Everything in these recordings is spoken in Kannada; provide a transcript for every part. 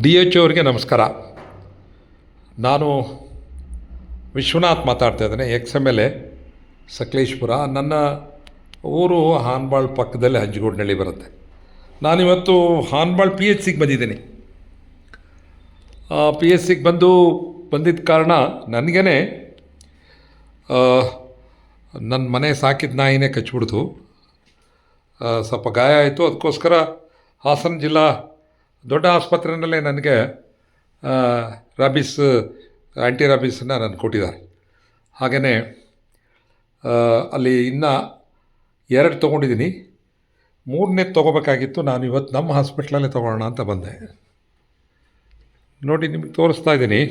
ಡಿ ಎಚ್ ಅವ್ರಿಗೆ ನಮಸ್ಕಾರ. ನಾನು ವಿಶ್ವನಾಥ್ ಮಾತಾಡ್ತಾ ಇದ್ದೇನೆ, XMLA ಸಕಲೇಶ್ಪುರ. ನನ್ನ ಊರು ಹಾನ್ಬಾಳ್ ಪಕ್ಕದಲ್ಲಿ ಹಂಜಗೋಡ್ನಳ್ಳಿ ಬರುತ್ತೆ. ನಾನಿವತ್ತು ಹಾನ್ಬಾಳ್ PHCಗೆ ಬಂದಿದ್ದೀನಿ. PHCಗೆ ಬಂದಿದ್ದ ಕಾರಣ ನನಗೇ ನನ್ನ ಮನೆ ಸಾಕಿದ ನಾಯಿನೇ ಕಚ್ಚಿಬಿಡ್ತು. ಸ್ವಲ್ಪ ಗಾಯ ಆಯಿತು. ಅದಕ್ಕೋಸ್ಕರ ಹಾಸನ ಜಿಲ್ಲಾ ದೊಡ್ಡ ಆಸ್ಪತ್ರೆಯಲ್ಲೇ ನನಗೆ ಆ್ಯಂಟಿ ರಾಬಿಸನ್ನು ನನಗೆ ಕೊಟ್ಟಿದ್ದಾರೆ. ಹಾಗೆಯೇ ಅಲ್ಲಿ ಇನ್ನೂ 2 ತೊಗೊಂಡಿದ್ದೀನಿ, 3ನೇದು ತೊಗೋಬೇಕಾಗಿತ್ತು. ನಾನು ಇವತ್ತು ನಮ್ಮ ಹಾಸ್ಪಿಟ್ಲಲ್ಲೇ ತೊಗೊಳ್ಳೋಣ ಅಂತ ಬಂದೆ. ನೋಡಿ, ನಿಮಗೆ ತೋರಿಸ್ತಾ ಇದ್ದೀನಿ.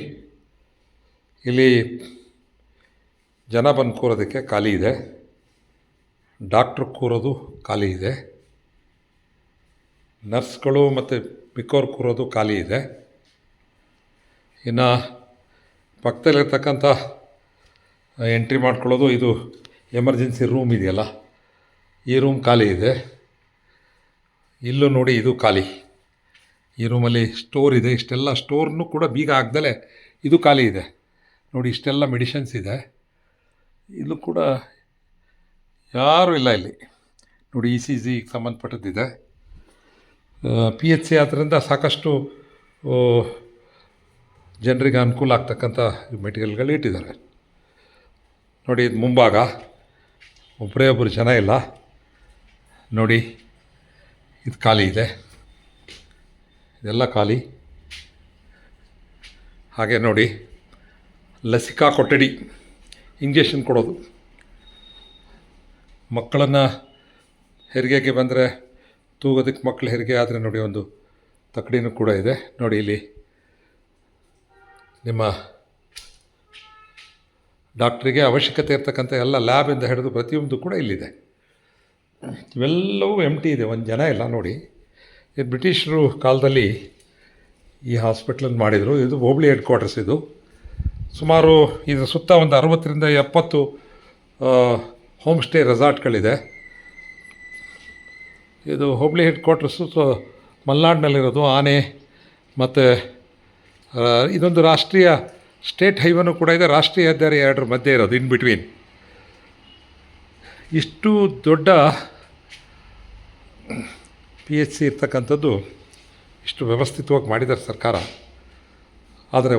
ಇಲ್ಲಿ ಜನ ಬಂದು ಕೂರೋದಕ್ಕೆ ಖಾಲಿ ಇದೆ, ಡಾಕ್ಟ್ರು ಕೂರೋದು ಖಾಲಿ ಇದೆ, ನರ್ಸ್ಗಳು ಮತ್ತು ಮಿಕ್ಕವ್ರು ಕೂರೋದು ಖಾಲಿ ಇದೆ. ಇನ್ನು ಪಕ್ಕದಲ್ಲಿರ್ತಕ್ಕಂಥ ಎಂಟ್ರಿ ಮಾಡ್ಕೊಳ್ಳೋದು, ಇದು ಎಮರ್ಜೆನ್ಸಿ ರೂಮ್ ಇದೆಯಲ್ಲ, ಈ ರೂಮ್ ಖಾಲಿ ಇದೆ. ಇಲ್ಲೂ ನೋಡಿ, ಇದು ಖಾಲಿ. ಈ ರೂಮಲ್ಲಿ ಸ್ಟೋರ್ ಇದೆ. ಇಷ್ಟೆಲ್ಲ ಸ್ಟೋರ್ನೂ ಕೂಡ ಬೀಗ ಹಾಕ್ದಲೇ ಇದು ಖಾಲಿ ಇದೆ. ನೋಡಿ, ಇಷ್ಟೆಲ್ಲ ಮೆಡಿಷನ್ಸ್ ಇದೆ. ಇಲ್ಲೂ ಕೂಡ ಯಾರೂ ಇಲ್ಲ. ಇಲ್ಲಿ ನೋಡಿ, ECG ಸಂಬಂಧಪಟ್ಟದ್ದಿದೆ. PHC ಆದ್ದರಿಂದ ಸಾಕಷ್ಟು ಜನರಿಗೆ ಅನುಕೂಲ ಆಗ್ತಕ್ಕಂಥ ಮೆಟೀರಿಯಲ್ಗಳು ಇಟ್ಟಿದ್ದಾರೆ. ನೋಡಿ, ಇದು ಮುಂಭಾಗ. ಒಬ್ಬರು ಜನ ಇಲ್ಲ. ನೋಡಿ, ಇದು ಖಾಲಿ ಇದೆ, ಇದೆಲ್ಲ ಖಾಲಿ. ಹಾಗೆ ನೋಡಿ, ಲಸಿಕಾ ಕೊಠಡಿ, ಇಂಜೆಕ್ಷನ್ ಕೊಡೋದು. ಮಕ್ಕಳನ್ನು ಹೆರಿಗೆಗೆ ಬಂದರೆ ತೂಗೋದಕ್ಕೆ, ಮಕ್ಕಳು ಹೆರಿಗೆ ಆದರೆ ನೋಡಿ, ಒಂದು ತಕ್ಕಡಿನೂ ಕೂಡ ಇದೆ. ನೋಡಿ, ಇಲ್ಲಿ ನಿಮ್ಮ ಡಾಕ್ಟ್ರಿಗೆ ಅವಶ್ಯಕತೆ ಇರ್ತಕ್ಕಂಥ ಎಲ್ಲ ಲ್ಯಾಬಿಂದ ಹಿಡಿದು ಪ್ರತಿಯೊಂದು ಕೂಡ ಇಲ್ಲಿದೆ. ಇವೆಲ್ಲವೂ ಎಂಟಿ ಇದೆ, ಒಂದು ಜನ ಇಲ್ಲ. ನೋಡಿ, ಇದು ಬ್ರಿಟಿಷರು ಕಾಲದಲ್ಲಿ ಈ ಹಾಸ್ಪಿಟ್ಲನ್ನು ಮಾಡಿದರು. ಇದು ಹೋಬಳಿ ಹೆಡ್ ಕ್ವಾರ್ಟರ್ಸ್. ಇದು ಸುಮಾರು ಇದರ ಸುತ್ತ ಒಂದು 60ರಿಂದ 70 ಹೋಮ್ ಸ್ಟೇ ರೆಸಾರ್ಟ್ಗಳಿದೆ. ಇದು ಹೋಬಳಿ ಹೆಡ್ ಕ್ವಾರ್ಟರ್ಸು ಮಲೆನಾಡಿನಲ್ಲಿರೋದು. ಆನೆ ಮತ್ತು ಇದೊಂದು ರಾಷ್ಟ್ರೀಯ ಸ್ಟೇಟ್ ಹೈವೇನೂ ಕೂಡ ಇದೆ, ರಾಷ್ಟ್ರೀಯ ಹೆದ್ದಾರಿ 2ರ ಮಧ್ಯೆ ಇರೋದು, ಇನ್ ಬಿಟ್ವೀನ್. ಇಷ್ಟು ದೊಡ್ಡ PHC ಇರ್ತಕ್ಕಂಥದ್ದು ಇಷ್ಟು ವ್ಯವಸ್ಥಿತವಾಗಿ ಮಾಡಿದ್ದಾರೆ ಸರ್ಕಾರ. ಆದರೆ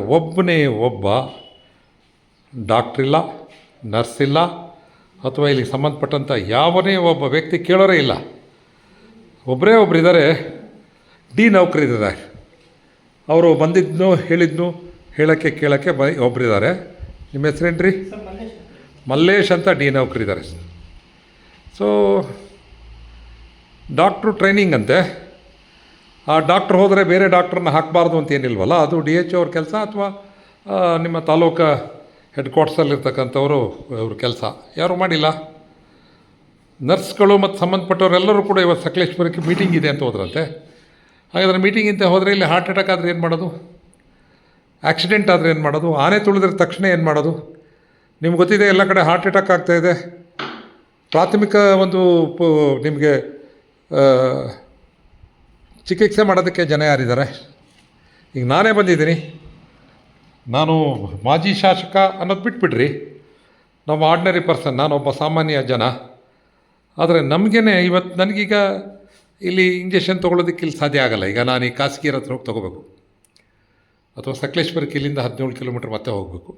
ಒಬ್ಬ ಡಾಕ್ಟ್ರಿಲ್ಲ, ನರ್ಸ್ ಇಲ್ಲ, ಅಥವಾ ಇಲ್ಲಿಗೆ ಸಂಬಂಧಪಟ್ಟಂಥ ಯಾವನೇ ಒಬ್ಬ ವ್ಯಕ್ತಿ ಕೇಳೋರೇ ಇಲ್ಲ. ಒಬ್ಬರು ಇದ್ದಾರೆ, ಡಿ ನೌಕರಿದ್ದಾರೆ. ಅವರು ಬಂದಿದ್ದನು ಹೇಳೋಕ್ಕೆ ಕೇಳೋಕ್ಕೆ ಒಬ್ಬರಿದ್ದಾರೆ. ನಿಮ್ಮ ಹೆಸರೇನು ರೀ? ಮಲ್ಲೇಶ್ ಅಂತ ಡಿ ನೌಕರಿದ್ದಾರೆ. ಸೊ ಡಾಕ್ಟ್ರು ಟ್ರೈನಿಂಗ್ ಅಂತೆ. ಆ ಡಾಕ್ಟ್ರ್ ಹೋದರೆ ಬೇರೆ ಡಾಕ್ಟ್ರನ್ನ ಹಾಕಬಾರ್ದು ಅಂತ ಏನಿಲ್ವಲ್ಲ, ಅದು DHO ಅವ್ರ ಕೆಲಸ, ಅಥವಾ ನಿಮ್ಮ ತಾಲೂಕು ಹೆಡ್ ಕ್ವಾರ್ಟರ್ಸಲ್ಲಿರ್ತಕ್ಕಂಥವರು ಅವ್ರ ಕೆಲಸ. ಯಾರೂ ಮಾಡಿಲ್ಲ. ನರ್ಸ್ಗಳು ಮತ್ತು ಸಂಬಂಧಪಟ್ಟವರೆಲ್ಲರೂ ಕೂಡ ಇವತ್ತು ಸಕಲೇಶ್ಪುರಕ್ಕೆ ಮೀಟಿಂಗ್ ಇದೆ ಅಂತ ಹೋದ್ರಂತೆ. ಹಾಗಾದರೆ ಮೀಟಿಂಗ್ ಅಂತ ಹೋದರೆ ಇಲ್ಲಿ ಹಾರ್ಟ್ ಅಟ್ಯಾಕ್ ಆದರೆ ಏನು ಮಾಡೋದು? ಆಕ್ಸಿಡೆಂಟ್ ಆದರೆ ಏನು ಮಾಡೋದು? ಆನೆ ತುಳಿದ್ರೆ ತಕ್ಷಣ ಏನು ಮಾಡೋದು? ನಿಮ್ಗೆ ಗೊತ್ತಿದೆ, ಎಲ್ಲ ಕಡೆ ಹಾರ್ಟ್ ಅಟ್ಯಾಕ್ ಆಗ್ತಾಯಿದೆ. ಪ್ರಾಥಮಿಕ ಒಂದು ನಿಮಗೆ ಚಿಕಿತ್ಸೆ ಮಾಡೋದಕ್ಕೆ ಜನ ಯಾರಿದ್ದಾರೆ? ಈಗ ನಾನೇ ಬಂದಿದ್ದೀನಿ. ನಾನು ಮಾಜಿ ಶಾಸಕ ಅನ್ನೋದು ಬಿಟ್ಬಿಡ್ರಿ, ನಾವು ಆರ್ಡಿನರಿ ಪರ್ಸನ್, ನಾನೊಬ್ಬ ಸಾಮಾನ್ಯ ಜನ. ಆದರೆ ನಮಗೇ ಇವತ್ತು ನನಗೀಗ ಇಲ್ಲಿ ಇಂಜೆಕ್ಷನ್ ತೊಗೊಳೋದಕ್ಕೆ ಇಲ್ಲಿ ಸಾಧ್ಯ ಆಗೋಲ್ಲ. ಈಗ ನಾನು ಈ ಖಾಸಗಿ ಹತ್ರ ಹೋಗಿ ತೊಗೋಬೇಕು, ಅಥವಾ ಸಕಲೇಶ್ಪುರಕ್ಕೆ ಇಲ್ಲಿಂದ 17 ಕಿಲೋಮೀಟ್ರ್ ಮತ್ತೆ ಹೋಗಬೇಕು.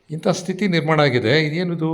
ಇಂಥ ಸ್ಥಿತಿ ನಿರ್ಮಾಣ ಆಗಿದೆ. ಇದೇನಿದು